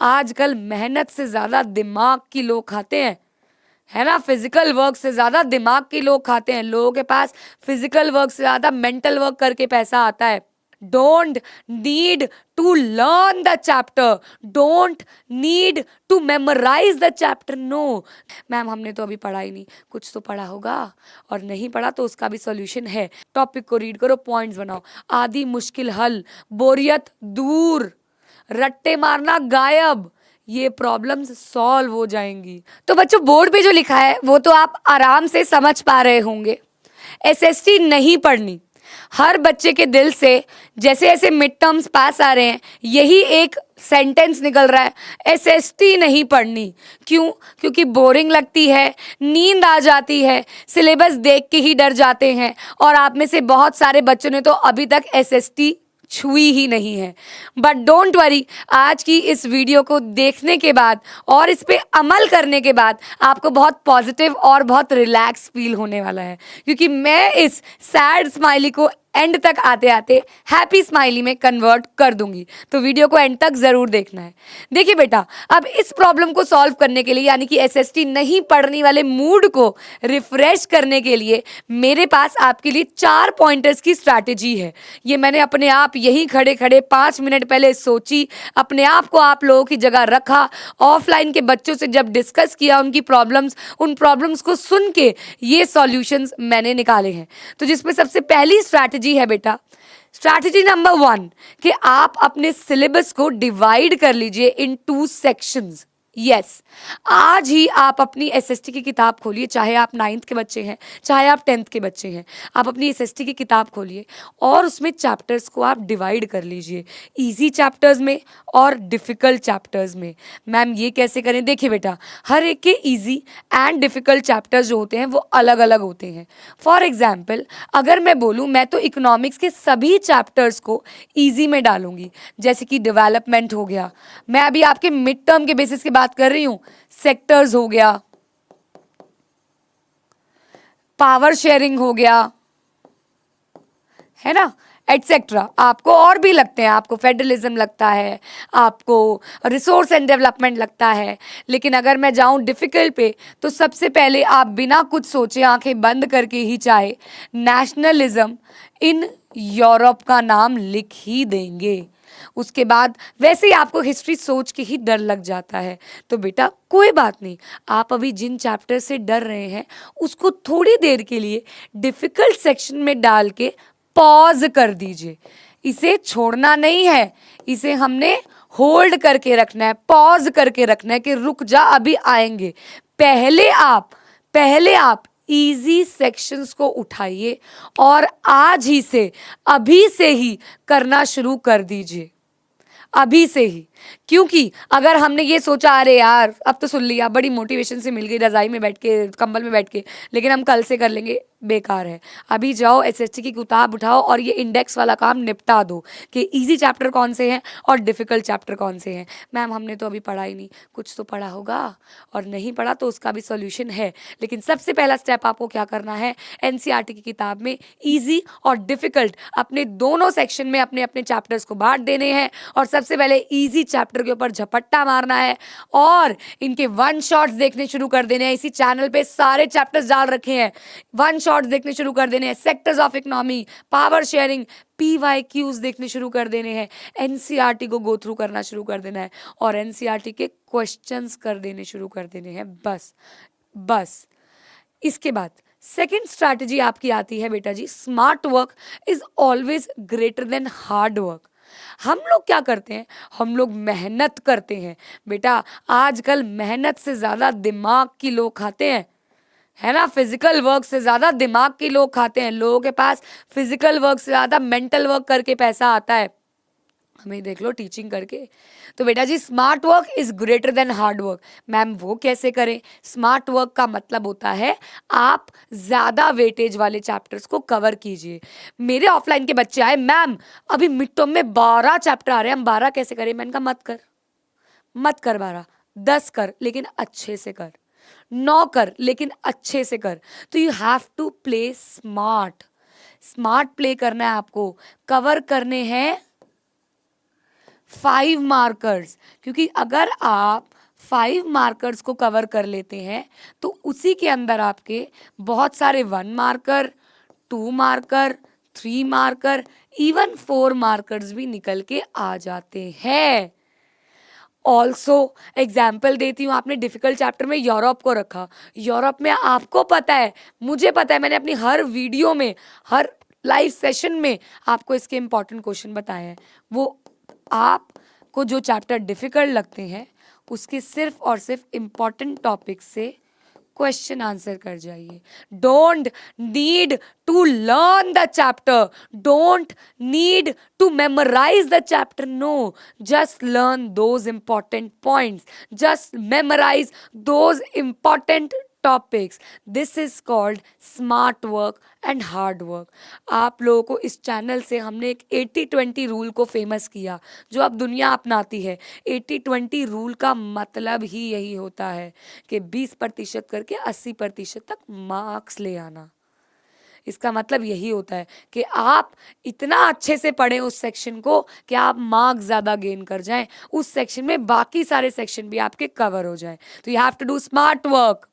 आजकल मेहनत से ज्यादा दिमाग की लोग खाते हैं, है ना। फिजिकल वर्क से ज्यादा दिमाग की लोग खाते हैं। लोगों के पास फिजिकल वर्क से ज्यादा मेंटल वर्क करके पैसा आता है। Don't need to learn the chapter, don't need to memorise the chapter. No ma'am, हमने तो अभी पढ़ा ही नहीं। कुछ तो पढ़ा होगा, और नहीं पढ़ा तो उसका भी सॉल्यूशन है। टॉपिक को रीड करो, पॉइंट्स बनाओ, आधी मुश्किल हल, बोरियत दूर, रट्टे मारना गायब, ये प्रॉब्लम्स सॉल्व हो जाएंगी। तो बच्चों, बोर्ड पे जो लिखा है वो तो आप आराम से समझ पा रहे होंगे। एसएसटी नहीं पढ़नी, हर बच्चे के दिल से जैसे जैसे मिड टर्म्स पास आ रहे हैं यही एक सेंटेंस निकल रहा है, एसएसटी नहीं पढ़नी। क्यों? क्योंकि बोरिंग लगती है, नींद आ जाती है, सिलेबस देख के ही डर जाते हैं। और आप में से बहुत सारे बच्चों ने तो अभी तक एसएसटी छुई ही नहीं है। बट डोंट वरी, आज की इस वीडियो को देखने के बाद और इस पे अमल करने के बाद आपको बहुत पॉजिटिव और बहुत रिलैक्स फील होने वाला है, क्योंकि मैं इस सैड स्माइली को एंड तक आते आते हैप्पी स्माइली में कन्वर्ट कर दूंगी। तो वीडियो को एंड तक जरूर देखना है। देखिए बेटा, अब इस प्रॉब्लम को सॉल्व करने के लिए, यानी कि एसएसटी नहीं पढ़ने वाले मूड को रिफ्रेश करने के लिए मेरे पास आपके लिए 4 पॉइंटर्स की स्ट्रैटेजी है। ये मैंने अपने आप यहीं खड़े खड़े 5 मिनट पहले सोची, अपने आप को आप लोगों की जगह रखा, ऑफलाइन के बच्चों से जब डिस्कस किया उनकी प्रॉब्लम्स, उन प्रॉब्लम्स को सुन के ये सॉल्यूशंस मैंने निकाले हैं। तो जिसमें सबसे पहली स्ट्रैटेजी है बेटा, स्ट्रैटेजी नंबर 1, कि आप अपने सिलेबस को डिवाइड कर लीजिए इन 2 सेक्शंस। यस, आज ही आप अपनी एसएसटी की किताब खोलिए, चाहे आप 9th के बच्चे हैं, चाहे आप 10th के बच्चे हैं। आप अपनी एसएसटी की किताब खोलिए और उसमें चैप्टर्स को आप डिवाइड कर लीजिए, इजी चैप्टर्स में और डिफिकल्ट चैप्टर्स में। मैम ये कैसे करें? देखिए बेटा, हर एक के इजी एंड डिफिकल्ट चैप्टर्स जो होते हैं वो अलग अलग होते हैं। फॉर एग्जाम्पल, अगर मैं बोलूँ, मैं तो इकोनॉमिक्स के सभी चैप्टर्स को ईजी में डालूंगी, जैसे कि डेवलपमेंट हो गया। मैं अभी आपके मिड टर्म के बेसिस की बात कर रही हूं, सेक्टर्स हो गया, पावर शेयरिंग हो गया, है ना, एटसेट्रा। आपको और भी लगते हैं, आपको फेडरलिज्म लगता है, आपको रिसोर्स एंड डेवलपमेंट लगता है। लेकिन अगर मैं जाऊं डिफिकल्ट पे, तो सबसे पहले आप बिना कुछ सोचे आंखें बंद करके ही चाहे नेशनलिज्म इन यूरोप का नाम लिख ही देंगे। उसके बाद वैसे ही आपको हिस्ट्री सोच के ही डर लग जाता है। तो बेटा कोई बात नहीं, आप अभी जिन चैप्टर से डर रहे हैं उसको थोड़ी देर के लिए डिफिकल्ट सेक्शन में डाल के पॉज कर दीजिए। इसे छोड़ना नहीं है, इसे हमने होल्ड करके रखना है, पॉज करके रखना है कि रुक जा, अभी आएंगे। पहले आप इजी सेक्शंस को उठाइए और आज ही से, अभी से ही करना शुरू कर दीजिए, अभी से ही। क्योंकि अगर हमने ये सोचा, अरे यार अब तो सुन लिया, बड़ी मोटिवेशन से मिल गई रजाई में बैठ के, कंबल में बैठ के, लेकिन हम कल से कर लेंगे, बेकार है। अभी जाओ एसएसटी की किताब उठाओ और ये इंडेक्स वाला काम निपटा दो कि इजी चैप्टर कौन से हैं और डिफिकल्ट चैप्टर कौन से हैं। मैम हमने तो अभी पढ़ा ही नहीं। कुछ तो पढ़ा होगा, और नहीं पढ़ा तो उसका भी सॉल्यूशन है। लेकिन सबसे पहला स्टेप आपको क्या करना है, एनसीईआरटी की किताब में इजी और डिफिकल्ट अपने दोनों सेक्शन में अपने अपने चैप्टर्स को बांट देने हैं, और सबसे पहले इजी चैप्टर के ऊपर झपट्टा मारना है और इनके 1 शॉट्स देखने शुरू कर देने हैं। इसी चैनल पे सारे चैप्टर्स डाल रखे हैं, 1 शॉट्स देखने शुरू कर देने हैं। Sectors of economy, power sharing, PYQs देखने शुरू कर देने हैं। एनसीईआरटी को गो थ्रू करना शुरू कर देना है और एनसीईआरटी के क्वेश्चंस कर देने शुरू कर देने हैं। बस इसके बाद सेकेंड स्ट्रैटेजी आपकी आती है बेटा जी, smart work is always greater than hard work. हम लोग क्या करते हैं, हम लोग मेहनत करते हैं बेटा। आजकल मेहनत से ज्यादा दिमाग की लोग खाते हैं, है ना। फिजिकल वर्क से ज्यादा दिमाग की लोग खाते हैं। लोगों के पास फिजिकल वर्क से ज्यादा मेंटल वर्क करके पैसा आता है। हमें देख लो टीचिंग करके। तो बेटा जी, smart work is greater than hard work. Ma'am वो कैसे करें? स्मार्ट वर्क का मतलब होता है आप ज्यादा वेटेज वाले चैप्टर्स को कवर कीजिए। मेरे ऑफलाइन के बच्चे आए, मैम अभी मिड टर्म में 12 चैप्टर आ रहे हैं, हम 12 कैसे करें? मैंने कहा मत कर 12, 10 कर, लेकिन अच्छे से कर। 9 कर, लेकिन अच्छे से कर। तो you have to play smart play करना है आपको। कवर करने हैं 5 मार्कर्स, क्योंकि अगर आप 5 मार्कर्स को कवर कर लेते हैं तो उसी के अंदर आपके बहुत सारे 1 marker, 2 marker, 3 marker, even 4 markers भी निकल के आ जाते हैं। ऑल्सो एग्जाम्पल देती हूँ, आपने डिफिकल्ट चैप्टर में यूरोप को रखा। यूरोप में आपको पता है, मुझे पता है, मैंने अपनी हर वीडियो में, हर लाइव सेशन में आपको इसके इंपॉर्टेंट क्वेश्चन बताए हैं। वो आपको जो चैप्टर डिफिकल्ट लगते हैं उसके सिर्फ और सिर्फ इंपॉर्टेंट टॉपिक से क्वेश्चन आंसर कर जाइए। Don't need to learn the chapter, don't need to memorise the chapter, no, just learn those important points, just memorise those important topics. This is called smart work and hard work. आप लोगों को इस channel से हमने एक 80-20 rule को famous किया जो अब दुनिया अपनाती है। 80-20 रूल का मतलब ही यही होता है कि 20% करके 80% तक मार्क्स ले आना। इसका मतलब यही होता है कि आप इतना अच्छे से पढ़ें उस सेक्शन को कि आप मार्क्स ज़्यादा गेन कर जाएं, उस सेक्शन में बाकी सारे सेक्शन भी आपके कवर हो जाएं। तो you have to do smart work.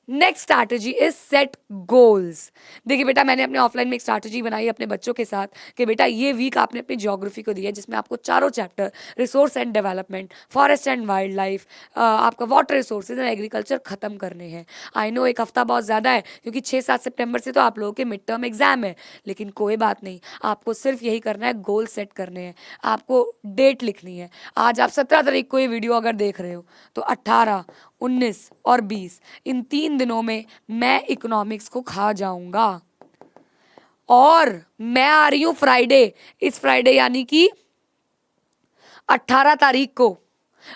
Next strategy is set goals. देखिए बेटा, मैंने अपने ऑफलाइन में एक स्ट्रैटेजी बनाई अपने बच्चों के साथ कि बेटा ये वीक आपने अपनी ज्योग्राफी को दिया जिसमें आपको चारों chapter, resource and development, forest and wild life, आपका वाटर रिसोर्सेज एंड एग्रीकल्चर खत्म करने हैं। आई नो एक हफ्ता बहुत ज़्यादा है क्योंकि 6-7 सितंबर से तो आप लोगों के मिड टर्म एग्जाम है, लेकिन कोई बात नहीं, आपको सिर्फ यही करना है, गोल सेट करने हैं, आपको डेट लिखनी है। आज आप 17 तारीख को ये वीडियो अगर देख रहे हो तो 18, 19 और 20 इन 3 दिनों में मैं इकोनॉमिक्स को खा जाऊंगा। और मैं आ रही हूं फ्राइडे, इस फ्राइडे यानी कि 18 तारीख को,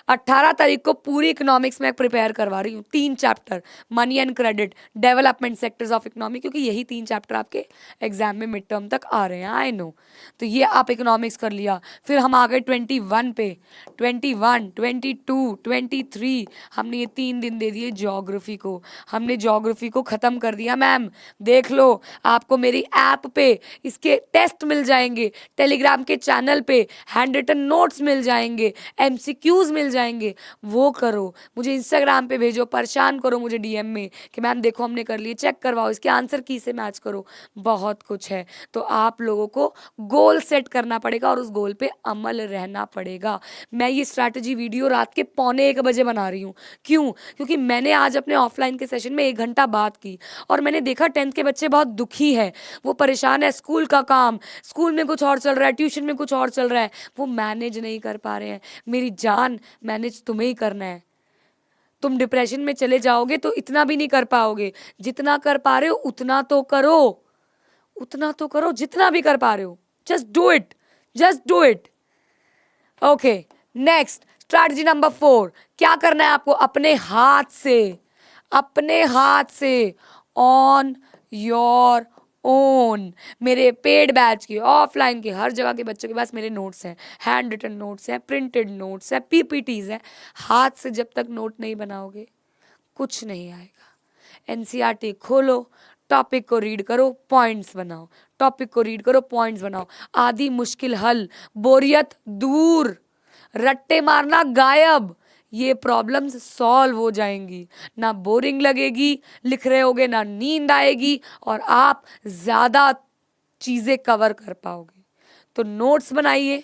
18 तारीख को पूरी इकोनॉमिक्स में प्रिपेयर करवा रही हूँ। 3 chapter, money and credit, development sectors of economy, क्योंकि यही 3 चैप्टर आपके एग्जाम में मिड टर्म तक आ रहे हैं। आई नो, तो ये आप इकोनॉमिक्स कर लिया। फिर हम आ गए 21 पे, 21, 22, 23, हमने ये 3 दिन दे दिए ज्योग्राफी को। हमने ज्योग्राफी को ख़त्म कर दिया। मैम देख लो, आपको मेरी ऐप पे इसके टेस्ट मिल जाएंगे, टेलीग्राम के चैनल पे हैंड रिटन नोट्स मिल जाएंगे, MCQs मिल जाएंगे, वो करो। मुझे इंस्टाग्राम पे भेजो, परेशान करो मुझे DM में कि मैम देखो हमने कर लिए, चेक करवाओ, इसके आंसर की से मैच करो, बहुत कुछ है। तो आप लोगों को गोल सेट करना पड़ेगा और उस गोल पे अमल रहना पड़ेगा। मैं ये स्ट्रैटेजी वीडियो रात के 12:45 बजे बना रही हूँ। क्यों? क्योंकि मैंने आज अपने ऑफलाइन के सेशन में 1 घंटा बात की और मैंने देखा 10th के बच्चे बहुत दुखी हैं, वो परेशान है, स्कूल का काम, स्कूल में कुछ और चल रहा है, ट्यूशन में कुछ और चल रहा है, वो मैनेज नहीं कर पा रहे हैं। मेरी जान, मैनेज तुम्हें ही करना है। तुम डिप्रेशन में चले जाओगे तो इतना भी नहीं कर पाओगे, जितना कर पा रहे हो उतना तो करो, उतना तो करो जितना भी कर पा रहे हो। Just do it, just do it. Okay, next strategy number 4, क्या करना है आपको? अपने हाथ से, अपने हाथ से, ऑन योर ओन। मेरे पेड बैच के, ऑफलाइन के, हर जगह के बच्चों के पास मेरे नोट्स हैं, हैंड रिटन नोट्स हैं, प्रिंटेड नोट्स हैं, PPTs हैं। हाथ से जब तक नोट नहीं बनाओगे कुछ नहीं आएगा। NCERT खोलो, टॉपिक को रीड करो, पॉइंट्स बनाओ, टॉपिक को रीड करो, पॉइंट्स बनाओ। आधी मुश्किल हल, बोरियत दूर, रट्टे मारना गायब, ये प्रॉब्लम्स सॉल्व हो जाएंगी। ना बोरिंग लगेगी लिख रहे होगे, ना नींद आएगी, और आप ज़्यादा चीज़ें कवर कर पाओगे। तो नोट्स बनाइए,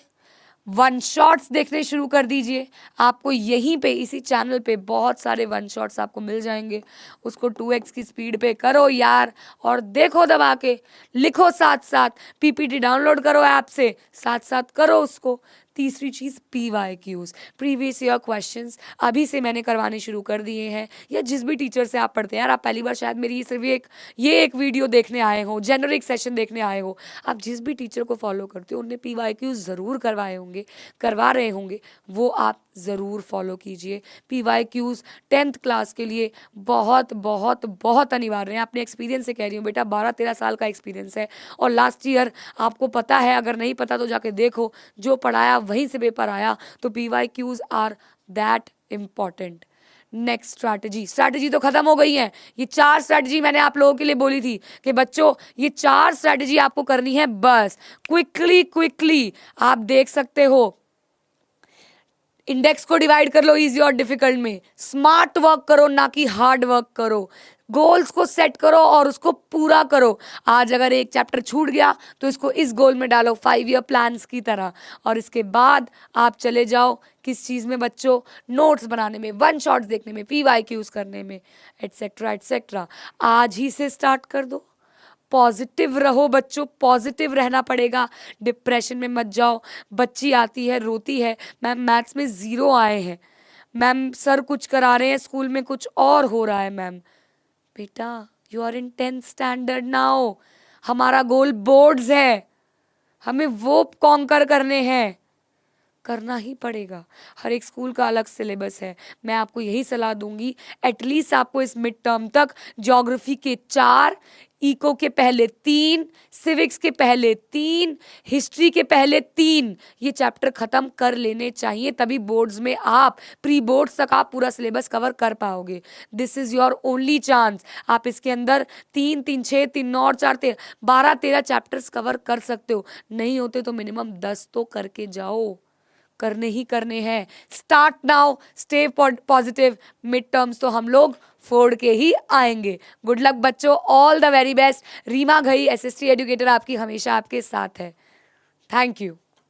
1 शॉट्स देखने शुरू कर दीजिए। आपको यहीं पे इसी चैनल पे बहुत सारे 1 शॉट्स आपको मिल जाएंगे। उसको 2x की स्पीड पे करो यार, और देखो दबा के, लिखो साथ साथ, PPT डाउनलोड करो ऐप से, साथ साथ करो उसको। तीसरी चीज़ PYQs, प्रीवियस ईयर क्वेश्चंस, अभी से मैंने करवाने शुरू कर दिए हैं। या जिस भी टीचर से आप पढ़ते हैं, यार आप पहली बार शायद मेरी सिर्फ ये एक वीडियो देखने आए हो, जेनरिक सेशन देखने आए हो, आप जिस भी टीचर को फॉलो करते हो उनने PYQs ज़रूर करवाए होंगे, करवा रहे होंगे, वो आप ज़रूर फॉलो कीजिए। PYQs 10th क्लास के लिए बहुत बहुत बहुत अनिवार्य हैं। अपने एक्सपीरियंस से कह रही हूँ बेटा, 12-13 साल का एक्सपीरियंस है, और लास्ट ईयर आपको पता है, अगर नहीं पता तो जाके देखो, जो पढ़ाया वहीं से पेपर आया। तो PYQs are that important. Next strategy तो खत्म हो गई है। ये 4 स्ट्रैटेजी मैंने आप लोगों के लिए बोली थी कि बच्चों ये 4 स्ट्रैटेजी आपको करनी है बस, क्विकली आप देख सकते हो इंडेक्स को डिवाइड कर लो इजी और डिफिकल्ट में। स्मार्ट वर्क करो, ना कि हार्ड वर्क करो। गोल्स को सेट करो और उसको पूरा करो। आज अगर एक चैप्टर छूट गया तो इसको इस गोल में डालो 5 ईयर प्लान्स की तरह, और इसके बाद आप चले जाओ किस चीज़ में बच्चों, नोट्स बनाने में, वन शॉट्स देखने में, PYQs करने में, एटसेट्रा एटसेट्रा। आज ही से स्टार्ट कर दो। पॉजिटिव रहो बच्चों, पॉजिटिव रहना पड़ेगा। डिप्रेशन में मत जाओ। बच्ची आती है, रोती है, मैम मैथ्स में 0 आए हैं, मैम सर कुछ करा रहे हैं, स्कूल में कुछ और हो रहा है। मैम बेटा, you are in 10th standard now. हमारा गोल बोर्ड्स है, हमें वो कॉन्कर करने हैं, करना ही पड़ेगा। हर एक स्कूल का अलग सिलेबस है। मैं आपको यही सलाह दूंगी, एटलीस्ट आपको इस मिड टर्म तक ज्योग्राफी के 4, इको के पहले 3, सिविक्स के पहले 3, हिस्ट्री के पहले 3 ये चैप्टर खत्म कर लेने चाहिए। तभी बोर्ड्स में आप, प्री बोर्ड्स तक आप पूरा सिलेबस कवर कर पाओगे। This is your only chance. आप इसके अंदर 3, 3, 6, 3, 9 और 4, 13, 12, 13 चैप्टर्स कवर कर सकते हो। नहीं होते तो मिनिमम 10 तो करके जाओ, करने ही करने हैं। Start now, stay positive. Mid terms तो हम लोग फोड़ के ही आएंगे। गुड लक बच्चों, all the very best. Reema Ghai, SST educator, आपकी हमेशा आपके साथ है। Thank you.